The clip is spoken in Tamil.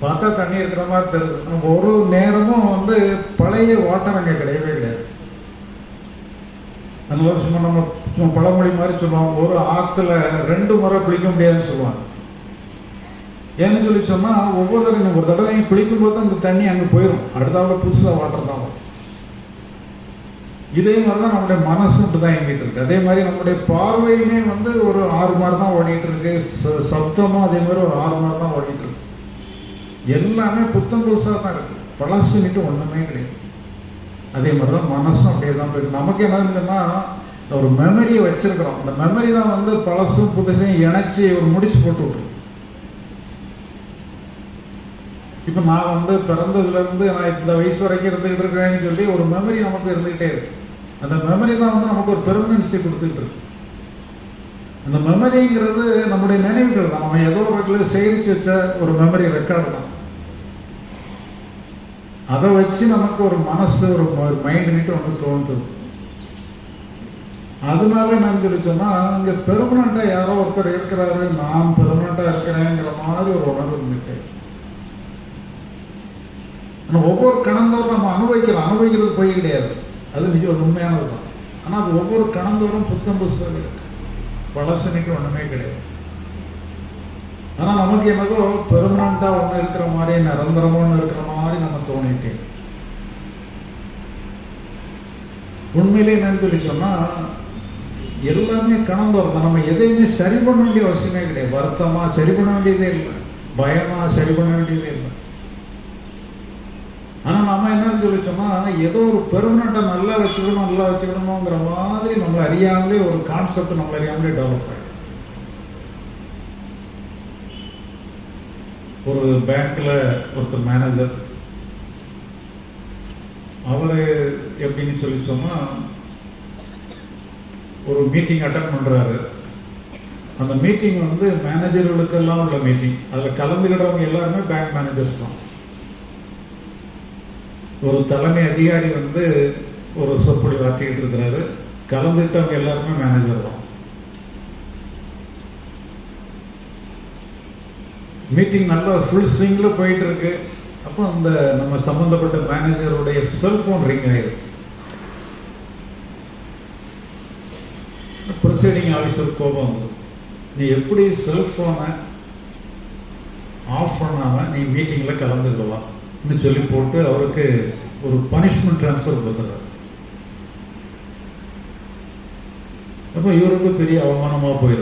பார்த்தா தண்ணி இருக்கிற மாதிரி தெரியுது. நம்ம ஒரு நேரமும் பழைய வாட்டர் அங்கே கிடையவே கிடையாது. அந்த சும்மா நம்ம சும்மா பழமொழி மாதிரி சொல்லுவாங்க, ஒரு ஆற்றுல 2 முறை குளிக்க முடியாதுன்னு சொல்லுவாங்க. ஏன்னு சொல்லி சொன்னால், ஒவ்வொரு தடவை ஒரு தடவை நீங்கள் குளிக்கும்போது அந்த தண்ணி அங்கே போயிடும், அடுத்தாவில் புதுசாக வாட்டர் தான் வரும். இதே மாதிரி தான் நம்முடைய மனசும் தான் இயங்கிட்டு இருக்கு. அதே மாதிரி நம்முடைய பார்வையுமே ஒரு 6 மாதிரி தான் ஓடிட்டு இருக்கு. சப்தமும் அதே மாதிரி ஒரு 6 மாதிரி தான் ஓடிட்டு இருக்கு. எல்லாமே புத்தம் புதுசாக தான் இருக்கு, பழசுன்னுட்டு ஒன்றுமே கிடையாது. அதே மாதிரி தான் மனசும் அப்படியே தான் போயிருக்கு. நமக்கு என்னன்னா, ஒரு மெமரியை வச்சிருக்கிறோம். அந்த மெமரி தான் பழசும் புதுசையும் இணைச்சி ஒரு முடிச்சு போட்டு விட்டுரும். இப்போ நான் பிறந்ததுலேருந்து நான் இந்த வயசு வரைக்கும் இருந்துகிட்டு இருக்கிறேன்னு சொல்லி ஒரு மெமரி நமக்கு இருந்துகிட்டே இருக்கு. அந்த மெமரி தான் நமக்கு ஒரு பெர்மனன்சி கொடுத்துட்டு இருக்கு. அந்த மெமரிங்கிறது நம்முடைய நினைவுகள் தான். நம்ம ஏதோ ஒரு சேகரித்து வச்ச ஒரு மெமரி ரெக்கார்டு தான். அதை வச்சு நமக்கு ஒரு மனசு ஒரு மைண்டுன்னுட்டு தோன்றுது. அதனால என்னன்னு சொல்லி சொன்னால், இங்கே பெர்மனண்ட்டாக யாரோ ஒருத்தர் இருக்கிறாரு, நான் பெர்மனண்ட்டாக இருக்கிறேங்கிற மாதிரி ஒரு உணர்வு இருந்துட்டு ஒவ்வொரு கணந்தோறும் நம்ம அனுபவிக்கிறது போய் கிடையாது. அது நிஜம் உண்மையானது தான். ஆனால் அது ஒவ்வொரு கணந்தோறும் புத்தம் புதுசாக இருக்கு, பழசுனிக்கு ஒன்றுமே கிடையாது. ஆனால் நமக்கு என்னதோ பெர்மனண்ட்டாக ஒன்று இருக்கிற மாதிரி, நிரந்தரமாக ஒன்று இருக்கிற மாதிரி நம்ம தோணிட்டே. உண்மையிலே என்னன்னு சொல்லி சொன்னால், எல்லாமே கணந்தோறும் தான். நம்ம எதையுமே சரி பண்ண வேண்டிய அவசியமே கிடையாது. வருத்தமாக சரி பண்ண வேண்டியதே இல்லை, பயமாக சரி பண்ண வேண்டியதே இல்லை. ஆனால் நம்ம என்னன்னு சொல்லி சொன்னால், ஏதோ ஒரு பெர்மனண்ட்டாக நல்லா வச்சுக்கணுங்கிற மாதிரி நம்மளை அறியாமலே ஒரு கான்செப்ட் நம்மளை அறியாமலே டெவலப் ஆகிடும். ஒரு பேங்க்கில் ஒருத்தர் மேனேஜர், அவர் எப்படின்னு சொல்லி சொன்னால், ஒரு மீட்டிங் அட்டன் பண்ணுறாரு. அந்த மீட்டிங் மேனேஜர்களுக்கெல்லாம் உள்ள மீட்டிங். அதில் கலந்துக்கிட்டவங்க எல்லாருமே பேங்க் மேனேஜர்ஸ் தான். ஒரு தலைமை அதிகாரி ஒரு சொற்பொழி வாட்டிக்கிட்டு இருக்கிறாரு. கலந்துக்கிட்டவங்க எல்லாருமே மேனேஜர் தான். மீட்டிங் நல்லா ஃபுல் ஸ்விங்கில் போயிட்டு இருக்கு. அப்போ நம்ம சம்மந்தப்பட்ட மேனேஜருடைய செல்ஃபோன் ரிங் ஆயிருக்கு. ப்ரொசீடிங் ஆஃபீஸர் கோபம் வந்து, நீ எப்படி செல்ஃபோனை ஆஃப் பண்ணாமல் நீ மீட்டிங்கில் கலந்துக்கலாம் சொல்லி போட்டு அவருக்கு ஒரு பனிஷ்மெண்ட் ட்ரான்ஸ்ஃபர் கொடுத்துறாரு. அப்போ இவருக்கு பெரிய அவமானமாக போயிருக்கு.